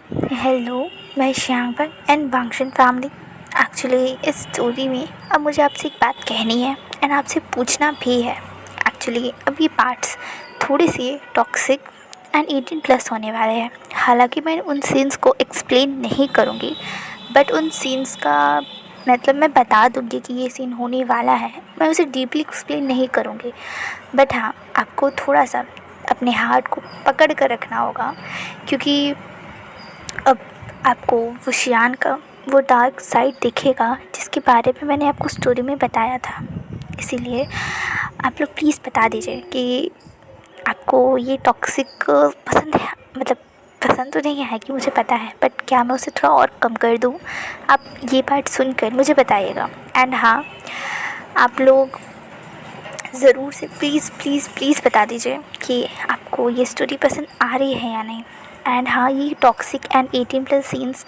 Hello, मैं Shiamak and वांगशन family. Actually इस story में अब मुझे आपसे एक बात कहनी है एंड आपसे पूछना भी है। एक्चुअली अब ये पार्ट्स थोड़े से टॉक्सिक एंड 18+ होने वाले हैं। हालांकि मैं उन सीन्स को एक्सप्लेन नहीं करूँगी, बट उन सीन्स का मतलब मैं बता दूँगी कि ये सीन होने वाला है। मैं उसे डीपली एक्सप्लेन नहीं करूँगी, बट हाँ, आपको थोड़ा सा अपने हार्ट को पकड़ कर रखना होगा, क्योंकि अब आपको वो शियान का वो डार्क साइड दिखेगा जिसके बारे में मैंने आपको स्टोरी में बताया था। इसीलिए आप लोग प्लीज़ बता दीजिए कि आपको ये टॉक्सिक पसंद है। मतलब पसंद तो नहीं है कि मुझे पता है, बट क्या मैं उसे थोड़ा और कम कर दूँ? आप ये पार्ट सुनकर मुझे बताइएगा। एंड हाँ, आप लोग ज़रूर से प्लीज़ प्लीज़ प्लीज़ बता दीजिए कि आपको ये स्टोरी पसंद आ रही है या नहीं। एंड हाँ, ये टॉक्सिक एंड 18+ सीन्स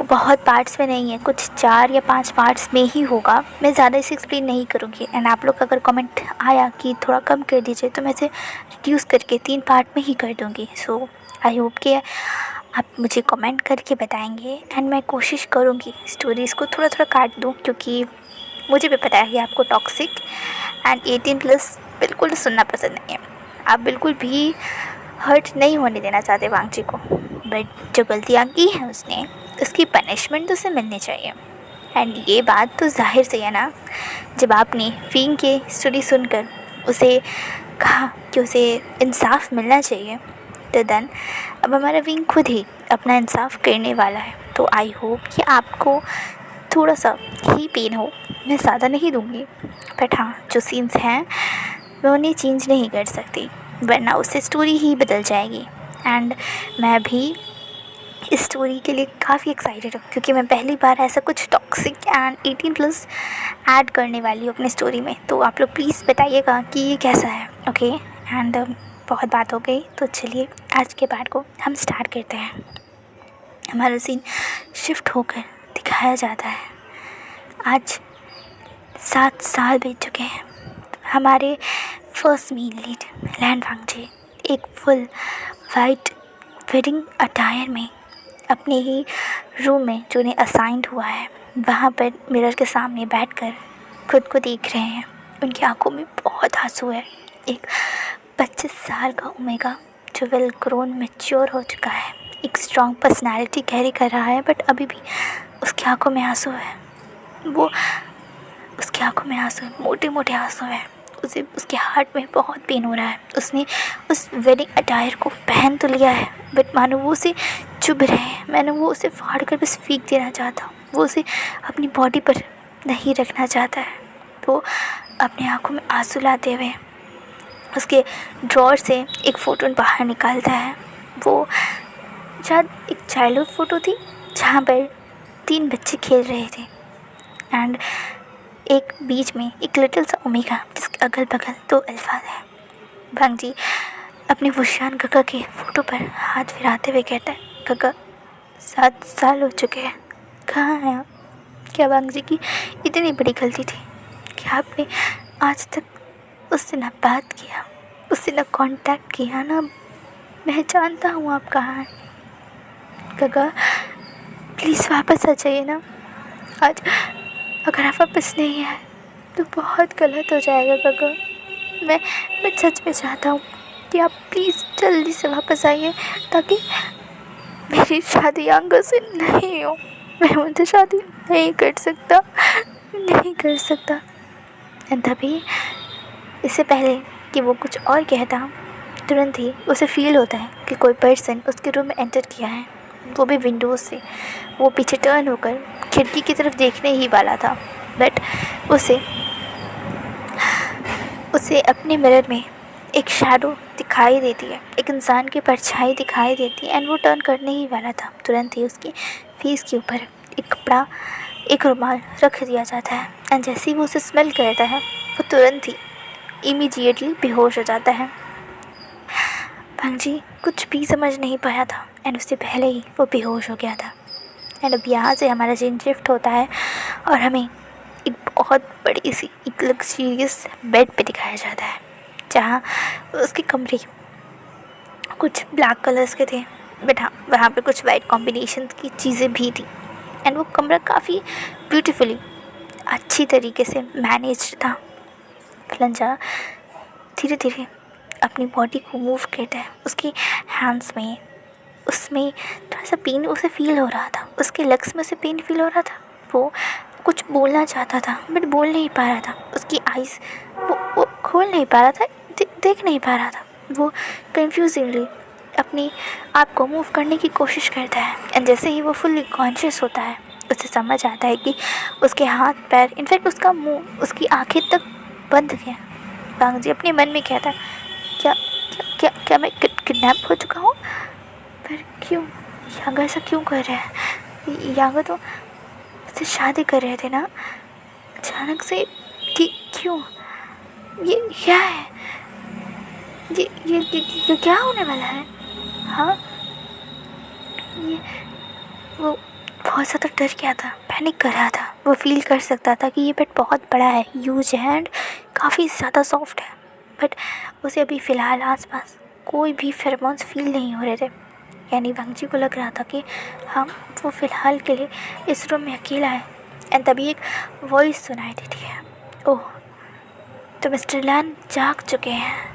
बहुत पार्ट्स में नहीं है, कुछ 4 या 5 पार्ट्स में ही होगा। मैं ज़्यादा इसे एक्सप्लेन नहीं करूँगी। एंड आप लोग अगर कमेंट आया कि थोड़ा कम कर दीजिए, तो मैं इसे रिड्यूस करके 3 पार्ट में ही कर दूँगी। सो आई होप कि आप मुझे कमेंट करके बताएंगे एंड मैं कोशिश करूँगी स्टोरीज़ को थोड़ा थोड़ा काट दूँ, क्योंकि मुझे भी पता है कि आपको टॉक्सिक एंड 18+ बिल्कुल सुनना पसंद नहीं है। आप बिल्कुल भी हर्ट नहीं होने देना चाहते वांग जी को, बट जो गलतियाँ की हैं उसने, उसकी पनिशमेंट तो उसे मिलनी चाहिए। एंड ये बात तो जाहिर से है ना, जब आपने विंग की स्टोरी सुनकर उसे कहा कि उसे इंसाफ मिलना चाहिए, तो देन अब हमारा विंग खुद ही अपना इंसाफ करने वाला है। तो आई होप कि आपको थोड़ा सा ही पेन हो। मैं ज़्यादा नहीं दूँगी, बट हाँ, जो सीन्स हैं मैं उन्हें चेंज नहीं कर सकती, वरना उससे स्टोरी ही बदल जाएगी। एंड मैं भी इस स्टोरी के लिए काफ़ी एक्साइटेड हूँ, क्योंकि मैं पहली बार ऐसा कुछ टॉक्सिक एंड 18+ ऐड करने वाली हूँ अपनी स्टोरी में। तो आप लोग प्लीज़ बताइएगा कि ये कैसा है। ओके, एंड बहुत बात हो गई, तो चलिए आज के पार्ट को हम स्टार्ट करते हैं। हमारा सीन शिफ्ट होकर दिखाया जाता है। आज 7 साल बीत चुके हैं। हमारे फर्स्ट मेन लीड लैन वांगजी एक फुल वाइट वेडिंग अटायर में अपने ही रूम में जो उन्हें असाइंड हुआ है, वहाँ पर मिरर के सामने बैठकर खुद को देख रहे हैं। उनकी आंखों में बहुत आंसू है। एक 25 साल का ओमेगा जो वेल ग्रोन मैच्योर हो चुका है, एक स्ट्रॉन्ग पर्सनालिटी कैरी कर रहा है, बट अभी भी उसकी आंखों में आंसू है। उसकी आंखों में आंसू है, मोटे मोटे आंसू हैं। उसे उसके हार्ट में बहुत पेन हो रहा है। उसने उस वेडिंग अटायर को पहन तो लिया है, बट मानो वो उसे चुभ रहे हैं। मैंने वो उसे फाड़ कर बस फेंक देना चाहता हूँ। वो उसे अपनी बॉडी पर नहीं रखना चाहता है। वो अपनी आंखों में आंसू लाते हुए उसके ड्रॉर से एक फ़ोटो बाहर निकालता है। वो शायद एक चाइल्डहुड फ़ोटो थी, जहाँ पर 3 बच्चे खेल रहे थे एंड एक बीच में एक लिटिल सा ओमेगा, जिसके अगल बगल 2 अल्फा है। वांग जी अपने वुशियान काका के फ़ोटो पर हाथ फिराते हुए कहता है, काका 7 साल हो चुके हैं, कहाँ हैं आप? क्या वांग जी की इतनी बड़ी गलती थी कि आपने आज तक उससे ना बात किया, उससे ना कांटेक्ट किया ना? मैं जानता हूँ आप कहाँ हैं। काका प्लीज़ वापस आ जाइए ना। आज अगर आप वापस नहीं आए तो बहुत गलत हो जाएगा काका। मैं सच में चाहता हूँ कि आप प्लीज़ जल्दी से वापस आइए, ताकि मेरी शादी आंगा से नहीं हो। मैं उनसे शादी नहीं कर सकता, नहीं कर सकता। तभी इससे पहले कि वो कुछ और कहता, तुरंत ही उसे फील होता है कि कोई पर्सन उसके रूम में एंटर किया है, वो भी विंडोज़ से। वो पीछे टर्न होकर खिड़की की तरफ देखने ही वाला था, बट उसे अपने मिरर में एक शैडो दिखाई देती है, एक इंसान की परछाई दिखाई देती है। एंड वो टर्न करने ही वाला था, तुरंत ही उसकी फेस के ऊपर एक कपड़ा, एक रुमाल रख दिया जाता है। एंड जैसे ही वो उसे स्मेल करता है, वो तुरंत ही इमीडिएटली बेहोश हो जाता है। वांग जी कुछ भी समझ नहीं पाया था एंड उससे पहले ही वो बेहोश हो गया था। एंड अब यहाँ से हमारा सीन शिफ्ट होता है और हमें एक बहुत बड़ी सी एक लग्जरियस बेड पे दिखाया जाता है, जहाँ उसके कमरे कुछ ब्लैक कलर्स के थे बट हाँ, वहाँ पे कुछ वाइट कॉम्बिनेशन की चीज़ें भी थी एंड वो कमरा काफ़ी ब्यूटीफुली अच्छी तरीके से मैनेज था। फ्लंजा धीरे धीरे अपनी बॉडी को मूव करता है, उसके हैंड्स में उसमें थोड़ा सा पेन उसे फील हो रहा था, उसके लेग्स में से पेन फील हो रहा था। वो कुछ बोलना चाहता था बट बोल नहीं पा रहा था, उसकी आइज़ वो खोल नहीं पा रहा था, देख नहीं पा रहा था। वो कन्फ्यूजिंगली अपनी आप को मूव करने की कोशिश करता है एंड जैसे ही वो फुल्ली कॉन्शियस होता है उसे समझ आता है कि उसके हाथ पैर, इनफैक्ट उसका मुंह, उसकी आंखें तक बंद हैं। वांग जी अपने मन में कहता है, क्या क्या क्या, क्या मैं किडनैप हो चुका हूँ? पर क्यों? यांग ऐसा क्यों कर रहा है? यांग तो उससे शादी कर रहे थे ना, अचानक से क्यों? ये क्या है? ये क्या होने वाला है? हाँ, ये वो बहुत ज़्यादा डर गया था, पैनिक कर रहा था। वो फील कर सकता था कि ये बेड बहुत बड़ा है, ह्यूज है एंड काफ़ी ज़्यादा सॉफ्ट है, बट उसे अभी फ़िलहाल आसपास कोई भी फेरोमोन्स फील नहीं हो रहे थे। यानी वांग जी को लग रहा था कि हम वो फ़िलहाल के लिए इस रूम में अकेला है। एंड तभी एक वॉइस सुनाई देती है, ओह तो मिस्टर लैन जाग चुके हैं।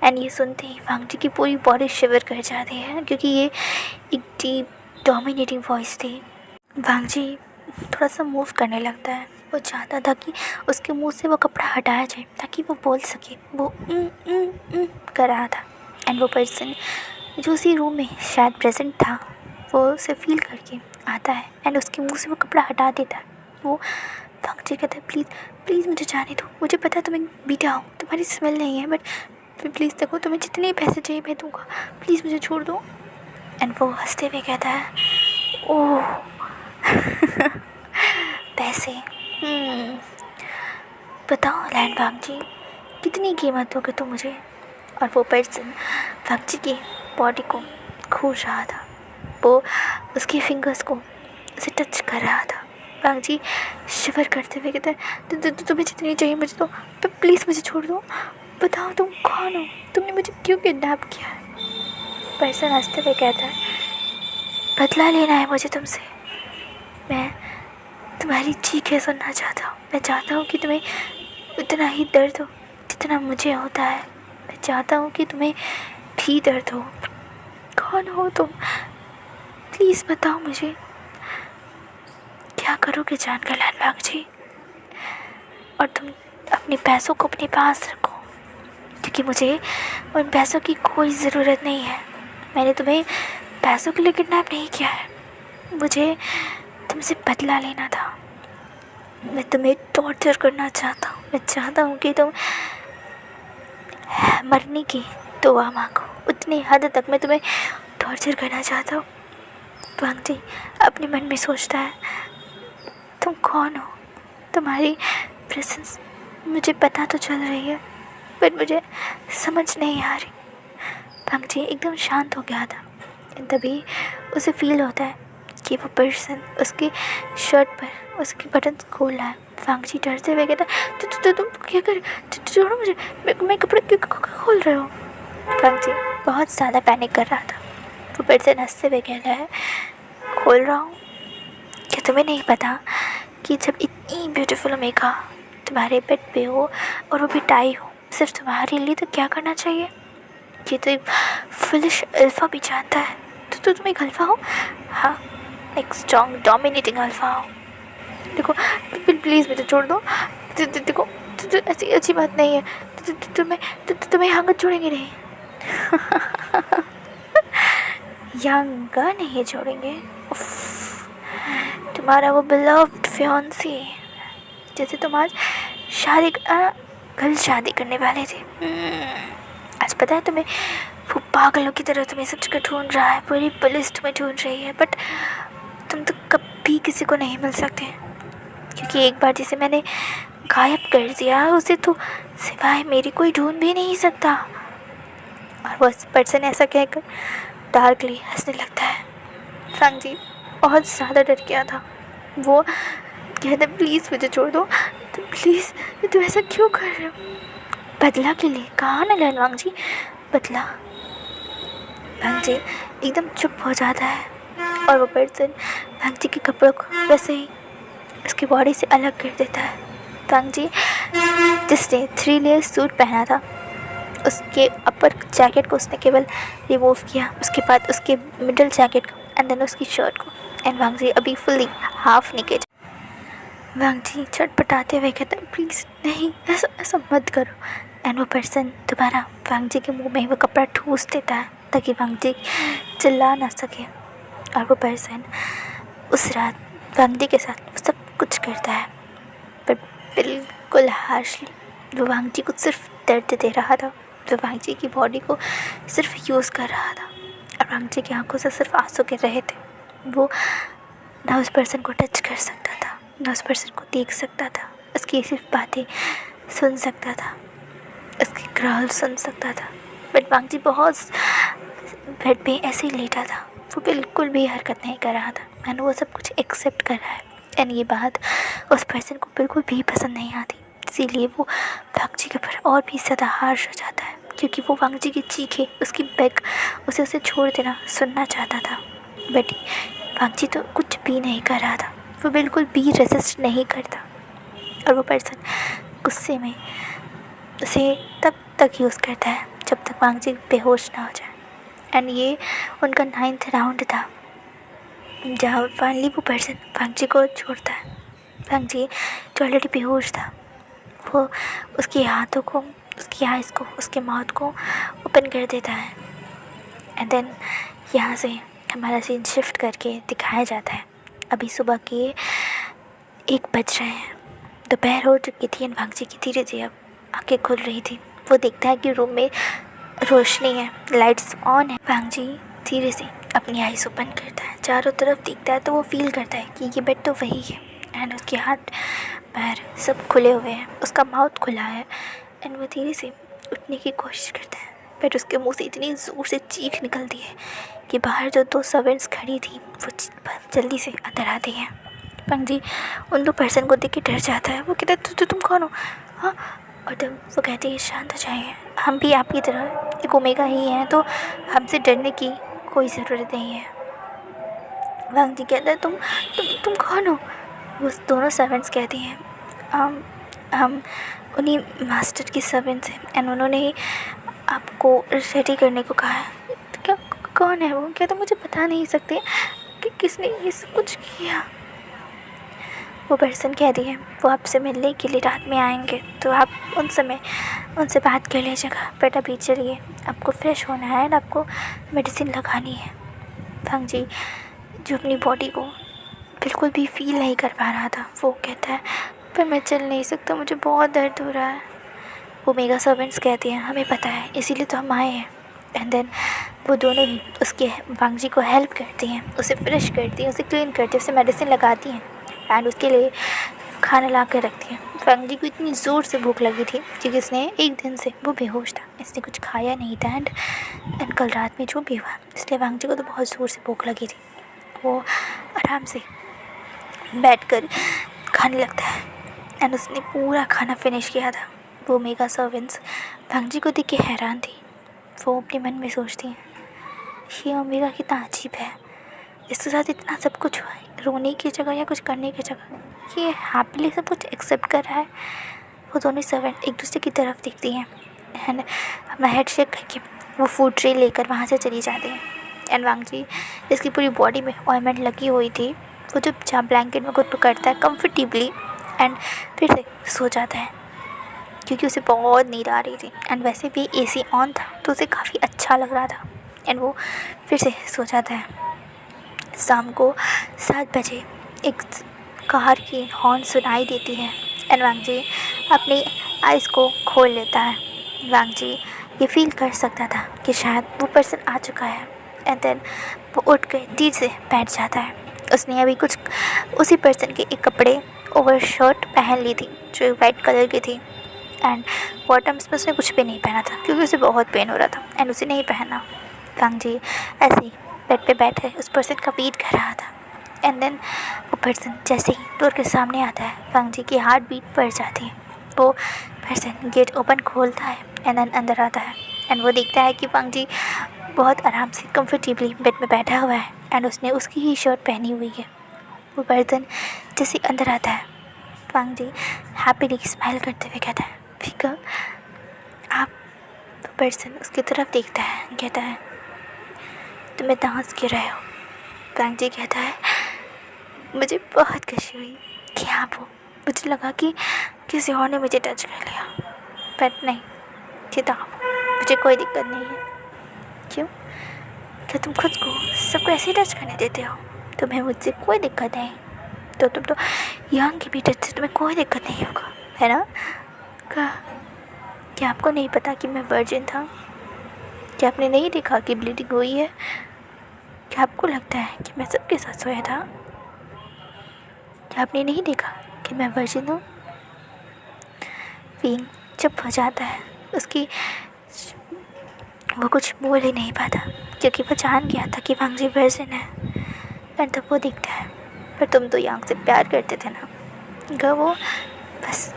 एंड ये सुनते ही वांग जी की पूरी बॉडी शिवर कर जाती है, क्योंकि ये एक डीप डोमिनेटिंग वॉइस थी। वांग जी थोड़ा सा मूव करने लगता है। वो चाहता था कि उसके मुंह से वो कपड़ा हटाया जाए ताकि वो बोल सके। वो कर रहा था एंड वो पर्सन जो उसी रूम में शायद प्रेजेंट था वो उसे फील करके आता है एंड उसके मुंह से वो कपड़ा हटा देता है। वो वांग जी कहता है, प्लीज़ प्लीज़ मुझे जाने दो, मुझे पता है तुम्हें बीटा हो, तुम्हारी स्मेल नहीं है, बट प्लीज़ देखो, तुम्हें जितने पैसे चाहिए मैं दूँगा, प्लीज़ मुझे छोड़ दो। एंड वो हंसते हुए कहता है, ओह पैसे, बताओ लैन वांग जी कितनी कीमत दोगे तुम मुझे? और वो पर्सन वांग जी की बॉडी को खींच रहा था, वो उसके फिंगर्स को उसे टच कर रहा था। वांग जी शिवर करते हुए कहते हैं, तुम्हें जितनी चाहिए मुझे दो, प्लीज़ मुझे छोड़ दो, बताओ तुम कौन हो, तुमने मुझे क्यों किडनैप किया है? पर्सन हंसते हुए कहता है, बदला लेना है मुझे तुमसे, मैं तुम्हारी चीखें सुनना चाहता हूँ, मैं चाहता हूँ कि तुम्हें उतना ही दर्द हो जितना मुझे होता है, मैं चाहता हूँ कि तुम्हें भी दर्द हो। कौन हो तुम? प्लीज़ बताओ मुझे, क्या करोगे जानकर लैन वांग जी? और तुम अपने पैसों को अपने पास रखो, क्योंकि मुझे उन पैसों की कोई ज़रूरत नहीं है। मैंने तुम्हें पैसों के लिए किडनैप नहीं किया है, मुझे तुमसे बदला लेना था। मैं तुम्हें टॉर्चर करना चाहता हूँ, मैं चाहता हूँ कि तुम मरने की दुआ मांगो, उतनी हद तक मैं तुम्हें टॉर्चर करना चाहता हूँ। वांग जी अपने मन में सोचता है, तुम कौन हो? तुम्हारी प्रेजेंस मुझे पता तो चल रही है बट मुझे समझ नहीं आ रही। वांग जी एकदम शांत हो गया था। तभी उसे फील होता है कि वो पर्सन उसके शर्ट पर उसके बटन खोल रहा है। वांग जी डरते हुए कहता है, तुम क्या कर, छोड़ो मुझे, मैं कपड़े क्यों खोल रहे हो? वांग जी बहुत ज़्यादा पैनिक कर रहा था। वो पर्सन हंसते हुए कहता है, खोल रहा हूँ? क्या तुम्हें नहीं पता कि जब इतनी ब्यूटीफुल मेघा तुम्हारे बेड पे हो और वो भी टाई हो सिर्फ तुम्हारे लिए, तो क्या करना चाहिए? ये तो एक फुलिश अल्फ़ा भी जानता है। तो तुम एक अल्फ़ा हो? हाँ, एक स्ट्रॉन्ग डोमिनेटिंग अल्फ़ा हो। देखो प्लीज़ मुझे छोड़ दो, देखो ऐसी अच्छी बात नहीं है, तुम्हें हंगत छोड़ेंगे नहीं। यांगा नहीं छोड़ेंगे? तुम्हारा वो बिलव्ड फियांसी जैसे तुम आज कल शादी करने वाले थे, आज पता है तुम्हें, वो पागलों की तरह तुम्हें सब जगह ढूंढ रहा है, पूरी पुलिस तुम्हें ढूंढ रही है, बट तुम तो कभी किसी को नहीं मिल सकते, क्योंकि एक बार जिसे मैंने गायब कर दिया उसे तो सिवाय मेरी कोई ढूंढ भी नहीं सकता। और वो पर्सन ऐसा कहकर डार्कली हंसने लगता है। वांग जी बहुत ज़्यादा डर गया था। वो कहता, प्लीज़ मुझे छोड़ दो, तो प्लीज़ तुम ऐसा क्यों कर रहे हो? बदला के लिए कहा ना लैन वांग जी, बदला वांग जी एकदम चुप हो जाता है और वो पर्सन वांग जी के कपड़ों को वैसे ही उसकी बॉडी से अलग कर देता है। वांग जी जिसने 3 लेयर सूट पहना था उसके अपर जैकेट को उसने केवल रिमूव किया, उसके बाद उसके मिडल जैकेट को एंड देन उसकी शर्ट को, एंड वांग जी अभी फुल्ली हाफ नेकेड। वांग जी छटपटाते हुए कहता है प्लीज़ नहीं, ऐसा ऐसा मत करो। एंड वो पर्सन दोबारा वांग जी के मुंह में वो कपड़ा ठूस देता है ताकि वांग जी चिल्ला ना सके। और वो पर्सन उस रात वांग जी के साथ सब कुछ करता है, पर बिल्कुल हार्शली। वो वांग जी को सिर्फ दर्द दे रहा था, वो वांग जी की बॉडी को सिर्फ यूज़ कर रहा था और वांग जी की आंखों से सिर्फ आंसू गिर रहे थे। वो ना उस पर्सन को टच कर सकता था, ना उस पर्सन को देख सकता था, उसकी सिर्फ बातें सुन सकता था, उसकी ग्रॉल सुन सकता था। बट वांग जी बहुत बेड पे ऐसे ही लेटा था, वो बिल्कुल भी हरकत नहीं कर रहा था। मैंने वो सब कुछ एक्सेप्ट कर रहा है एंड ये बात उस पर्सन को बिल्कुल भी पसंद नहीं आती, इसीलिए वो वांग जी के ऊपर और भी ज़्यादा हार्श हो जाता है क्योंकि वो वांग जी की चीखें, उसकी बेग, उसे छोड़ देना सुनना चाहता था। बट वांग जी तो कुछ भी नहीं कर रहा था, वो बिल्कुल भी रेजिस्ट नहीं करता और वो पर्सन गुस्से में उसे तब तक यूज़ करता है जब तक वांग जी बेहोश ना हो जाए। एंड ये उनका 9th राउंड था जहाँ फाइनली वो पर्सन वांग जी को छोड़ता है। वांग जी जो ऑलरेडी बेहोश था वो उसके हाथों को, उसकी आइज़ को, उसके माउथ को ओपन कर देता है एंड देन यहाँ से हमारा सीन शिफ्ट करके दिखाया जाता है। अभी सुबह के 1 बज रहे हैं, दोपहर हो चुकी थी एंड वांग जी की धीरे धीरे अब आँखें खुल रही थी। वो देखता है कि रूम में रोशनी है, लाइट्स ऑन है। वांग जी धीरे से अपनी आइज़ ओपन करता है, चारों तरफ देखता है तो वो फील करता है कि ये बेड तो वही है एंड उसके हाथ पैर सब खुले हुए हैं, उसका माउथ खुला है एंड वो धीरे से उठने की कोशिश करता है। बट उसके मुंह से इतनी ज़ोर से चीख निकलती है कि बाहर जो 2 सर्वेंट्स खड़ी थी वो जल्दी से अंदर आती हैं। वांग जी उन 2 पर्सन को देख के डर जाता है। वो कहता है तुम कौन हो? हाँ, और तब वो कहती है शांत हो जाइए, हम भी आपकी तरह एक ओमेगा ही हैं, तो हमसे डरने की कोई ज़रूरत नहीं है। वांग जी कहता है तुम कौन हो? वो दोनों सर्वेंट्स कहती हैं हम उन्हीं मास्टर की सर्वेंट्स हैं एंड उन्होंने ही आपको रेडी करने को कहा है। तो क्या कौन है वो? क्या तो मुझे बता नहीं सकते कि किसने ये सब कुछ किया? वो पर्सन कह रही है वो आपसे मिलने के लिए रात में आएंगे, तो आप उनसे बात कर लीजिएगा। बट अभी चलिए, आपको फ्रेश होना है एंड आपको मेडिसिन लगानी है। वांग जी जो अपनी बॉडी को बिल्कुल भी फील नहीं कर पा रहा था, वो कहता है पर मैं चल नहीं सकता, मुझे बहुत दर्द हो रहा है। वो मेगा सर्वेंट्स कहती हैं हमें पता है, इसीलिए तो हम आए हैं। एंड देन वो दोनों ही उसके वांग जी को हेल्प करती हैं, उसे फ्रेश करती हैं, उसे क्लीन करती हैं, उसे मेडिसिन लगाती हैं एंड उसके लिए खाना ला कर रखती हैं। वांग जी को इतनी ज़ोर से भूख लगी थी क्योंकि इसने 1 दिन से वो बेहोश था, इसने कुछ खाया नहीं था एंड कल रात में जो भी हुआ, इसलिए वांग जी को तो बहुत ज़ोर से भूख लगी थी। वो आराम से बैठकर खाने लगता है एंड उसने पूरा खाना फिनिश किया था। वो मेगा सर्वेंट्स वांग जी को देख के हैरान थी। वो अपने मन में सोचती हैं ये ओमेगा कितना अजीब है, इसके साथ इतना सब कुछ हुआ है, रोने की जगह या कुछ करने की जगह ये हैप्पीली सब कुछ एक्सेप्ट कर रहा है। वो दोनों सर्वेंट एक दूसरे की तरफ देखती हैं एंड अपना हेड शेक करके वो फूड ट्रे लेकर वहाँ से चली जाती हैं। एंड वांग जी जिसकी पूरी बॉडी में ऑइंटमेंट लगी हुई थी, वो चुपचाप ब्लैंकेट में घुट करता है कंफर्टेबली एंड फिर से सो जाता है क्योंकि उसे बहुत नींद आ रही थी एंड वैसे भी एसी ऑन था तो उसे काफ़ी अच्छा लग रहा था एंड वो फिर से सो जाता है। शाम को 7 बजे एक कार की हॉर्न सुनाई देती है एंड वांग जी अपनी आइज़ को खोल लेता है। वांग जी ये फील कर सकता था कि शायद वो पर्सन आ चुका है एंड देन वो उठ कर धीरे से बैठ जाता है। उसने अभी कुछ उसी पर्सन के एक कपड़े ओवर शर्ट पहन ली थी जो वाइट कलर की थी एंड बॉटम्स में उसने कुछ भी नहीं पहना था क्योंकि उसे बहुत पेन हो रहा था एंड उसे नहीं पहना। वांग जी ऐसे ही बेड पे बैठे उस पर्सन का वेट कर रहा था एंड देन वो पर्सन जैसे ही डोर के सामने आता है, वांग जी की हार्ट बीट बढ़ जाती है। वो पर्सन गेट ओपन खोलता है एंड देन अंदर आता है एंड वो देखता है कि वांग जी बहुत आराम से कंफर्टेबली बेड में बैठा हुआ है एंड उसने उसकी ही शर्ट पहनी हुई है। वो पर्सन जैसे अंदर आता है, वांग जी हैप्पीली स्माइल करते हुए कहता है, फिकर आप। वो पर्सन उसकी तरफ देखता है, कहता है, तुम इतना हंस क्यों रहे हो? वांग जी कहता है, मुझे बहुत खुशी हुई कि आप हो। मुझे लगा कि किसी और ने मुझे टच कर लिया, बट नहीं, ये तो आप हो। मुझे कोई दिक्कत नहीं है। क्यों? क्या तुम खुद को सबको ऐसे ही टच करने देते हो? तुम्हें मुझसे कोई दिक्कत नहीं, तो तुम तो यंग की भी टच से तुम्हें कोई दिक्कत नहीं होगा, है ना? क्या आपको नहीं पता कि मैं वर्जिन था? क्या आपने नहीं देखा कि ब्लीडिंग हुई है? क्या आपको लगता है कि मैं सबके साथ सोया था? क्या आपने नहीं देखा कि मैं वर्जिन हूँ? विंग चुप हो जाता है। वो कुछ बोल ही नहीं पाता क्योंकि वो जान गया था कि वांग जी वर्जिन है। एंड तब वो दिखता है, पर तुम तो यांग से प्यार करते थे ना? गा वो, बस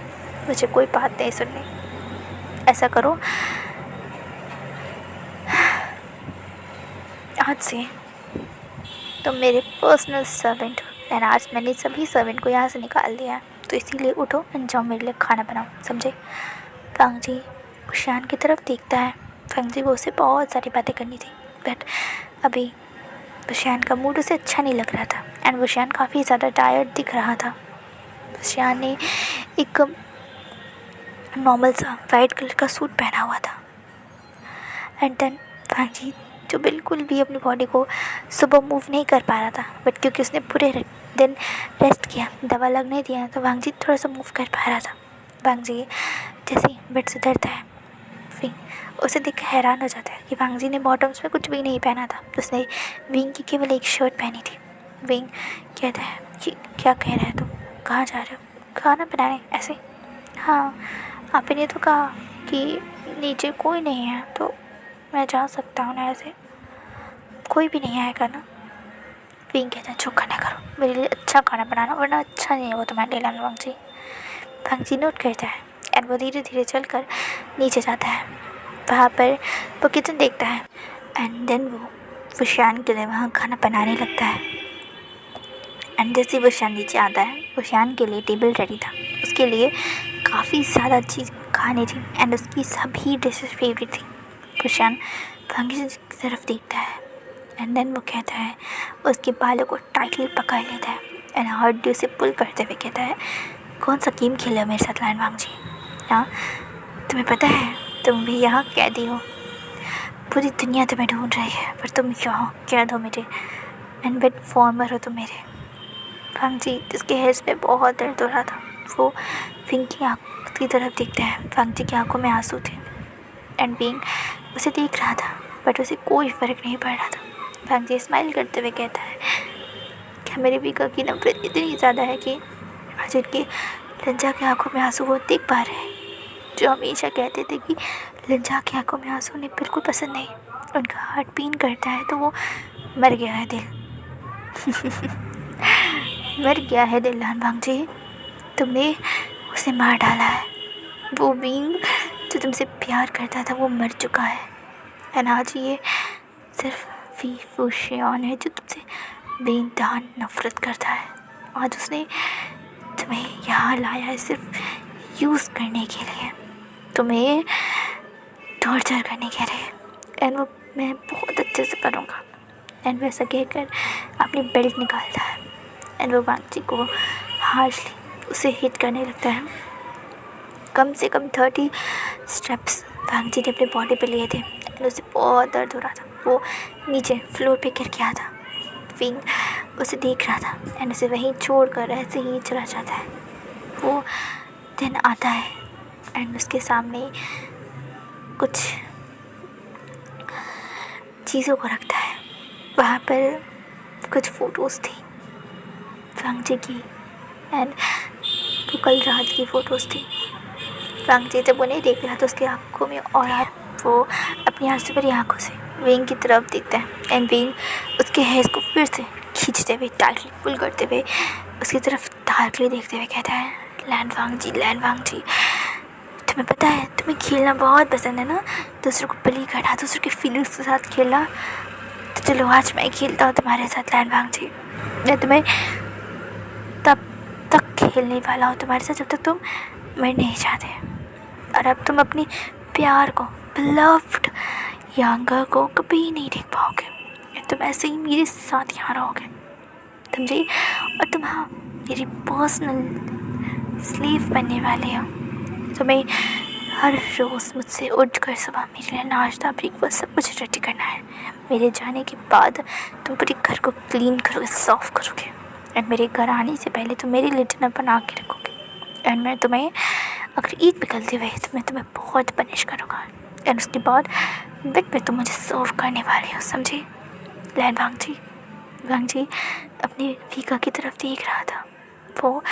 मुझे कोई बात नहीं सुननी। ऐसा करो, आज से तुम मेरे पर्सनल सर्वेंट हो एंड आज मैंने सभी सर्वेंट को यहाँ से निकाल दिया है, तो इसीलिए उठो एंड जाओ मेरे लिए खाना बनाओ, समझे? वांग जी वुशियान की तरफ देखता है। वांग जी को उससे बहुत सारी बातें करनी थी, बट अभी वुशियान का मूड उसे अच्छा नहीं लग रहा था एंड वुशियान काफ़ी ज़्यादा टायर्ड दिख रहा था। वुशियान ने एक नॉर्मल सा वाइट कलर का सूट पहना हुआ था एंड देन वांग जी जो बिल्कुल भी अपनी बॉडी को सुबह मूव नहीं कर पा रहा था, बट क्योंकि उसने पूरे दिन रेस्ट किया, दवा लगने दिया, तो वांग जी थोड़ा सा मूव कर पा रहा था। वांग जी जैसे ही बेड से उतरता है, फिर उसे देख कर हैरान हो जाता है कि वांग जी ने बॉटम्स में कुछ भी नहीं पहना था, उसने विंग की केवल एक शर्ट पहनी थी। विंग कहता है कि क्या कह रहा है तुम? कहाँ जा रहे हो? खाना बनाने? ऐसे? हाँ, आपने तो कहा कि नीचे कोई नहीं है, तो मैं जा सकता हूँ ना? ऐसे कोई भी नहीं आएगा ना? विंग कहता है, जो खाना करो, मेरे लिए अच्छा खाना बनाना, वरना अच्छा नहीं होगा तुम्हारे लिए। वांग जी नोट करता है एंड वो धीरे धीरे चलकर नीचे जाता है। वहाँ पर वो किचन देखता है एंड देन वो वुशियान के लिए वहाँ खाना बनाने लगता है। एंड जैसे वुशियान नीचे आता है, वुशियान के लिए टेबल रेडी था, उसके लिए काफ़ी ज़्यादा चीज़ खानी थी एंड उसकी सभी डिशेज फेवरेट थी। वुशियान वांग जी की तरफ देखता है एंड देन वो कहता है, उसके बालों को टाइटली पकड़ लेता है एंड हड्डियों से पुल करते हुए कहता है, कौन सा गेम खेला है मेरे साथ वांग जी? हाँ, तुम्हें पता है तुम भी यहाँ कैदी हो, पूरी दुनिया तुम्हें ढूंढ रही है, पर तुम यहाँ कैद हो मेरे, एंड बेड फॉर्मर हो तुम मेरे। वांग जी जिसके हेयर्स में बहुत दर्द हो रहा था, वो विंग की आँख की तरफ देखता है। वांग जी की आँखों में आंसू थे एंड विंग उसे देख रहा था, बट उसे कोई फ़र्क नहीं पड़ रहा था। वांग जी स्माइल करते हुए कहता है, क्या मेरे विंग की नफरत इतनी ज़्यादा है कि आज उनकी लंजा की आंखों में आंसू वो देख पा रहे हैं, जो हमेशा कहते थे कि लंजा की आंखों में आंसू उन्हें बिल्कुल पसंद नहीं, उनका हार्ट बीट करता है तो वो मर गया है दिल। मर गया है दिल वांग जी, तुमने उसे मार डाला है। वो विंग जो तुमसे प्यार करता था वो मर चुका है एंड आज ये सिर्फ वुशियान है जो तुमसे बेइंतहा नफरत करता है। आज उसने तुम्हें यहाँ लाया है सिर्फ यूज़ करने के लिए, तुम्हें टॉर्चर करने के लिए, एंड वो मैं बहुत अच्छे से करूँगा। एंड वैसा कहकर अपनी बेल्ट निकालता है एंड वो वांग जी को हार्शली उसे हिट करने लगता है। कम से कम 30 स्टेप्स वांग जी ने अपनी बॉडी पे लिए थे एंड उसे बहुत दर्द हो रहा था। वो नीचे फ्लोर पे गिर गया था। विंग उसे देख रहा था एंड उसे वहीं छोड़कर ऐसे ही चला जाता है। वो दिन आता है एंड उसके सामने कुछ चीज़ों को रखता है। वहाँ पर कुछ फ़ोटोज़ थी वांग जी की एंड वो कल रात की फ़ोटोज़ थी। वांग जी जब उन्हें देख रहा तो उसकी आँखों में और वो अपनी आंसू भरी आँखों से विंग की तरफ देखता है एंड विंग उसके हेयर को फिर से खींचते हुए टाइटली पुल करते हुए उसकी तरफ डार्कली देखते हुए कहता है, लैन वांग जी तुम्हें पता है तुम्हें खेलना बहुत पसंद है ना, दूसरों को बलि करना, दूसरों के फीलिंग्स के साथ खेलना। तो चलो आज मैं खेलता हूँ तुम्हारे साथ लैंड भांग जी। मैं तुम्हें तब तक खेलने वाला हूँ तुम्हारे साथ जब तक तुम मर नहीं जाते। और अब तुम अपनी प्यार को, बिलव्ड यांगर को कभी नहीं देख पाओगे। तुम ऐसे ही मेरे साथ यहाँ रहोगे, समझे? और तुम हाँ मेरी पर्सनल स्लीव बनने वाले हो। तुम्हें हर रोज़ मुझसे उठकर सुबह मेरे लिए नाश्ता, ब्रेकफास्ट सब कुछ रेडी करना है। मेरे जाने के बाद तुम पूरे घर को क्लीन करोगे, साफ़ करोगे। एंड मेरे घर आने से पहले तुम मेरे लिए डिनर बना के रखोगे। एंड मैं तुम्हें अगर ईद पे गलती हुई तो मैं तुम्हें बहुत पनिश करूँगा। एंड उसके बाद बेड पे तुम मुझे सर्व करने वाले हो, समझे? लैंड भांग जी अपनी वीका की तरफ देख रहा था। वो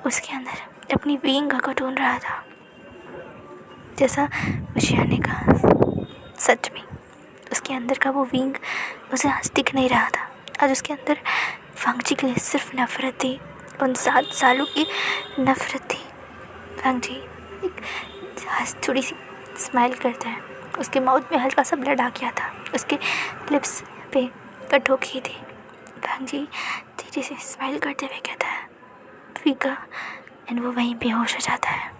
उसके अंदर अपनी विंग को ढूंढ रहा था। जैसा उशिया ने कहा, सच में उसके अंदर का वो विंग उसे आज दिख नहीं रहा था। आज उसके अंदर वांगजी के लिए सिर्फ नफ़रत थी, उन 7 सालों की नफ़रत थी। वांगजी एक थोड़ी सी स्माइल करता है, उसके माउथ में हल्का सा ब्लड आ गया था, उसके लिप्स पे कट हो गई थी। वांगजी धीरे से स्माइल करते हुए कहता है वीका, एंड वो वहीं बेहोश हो जाता है।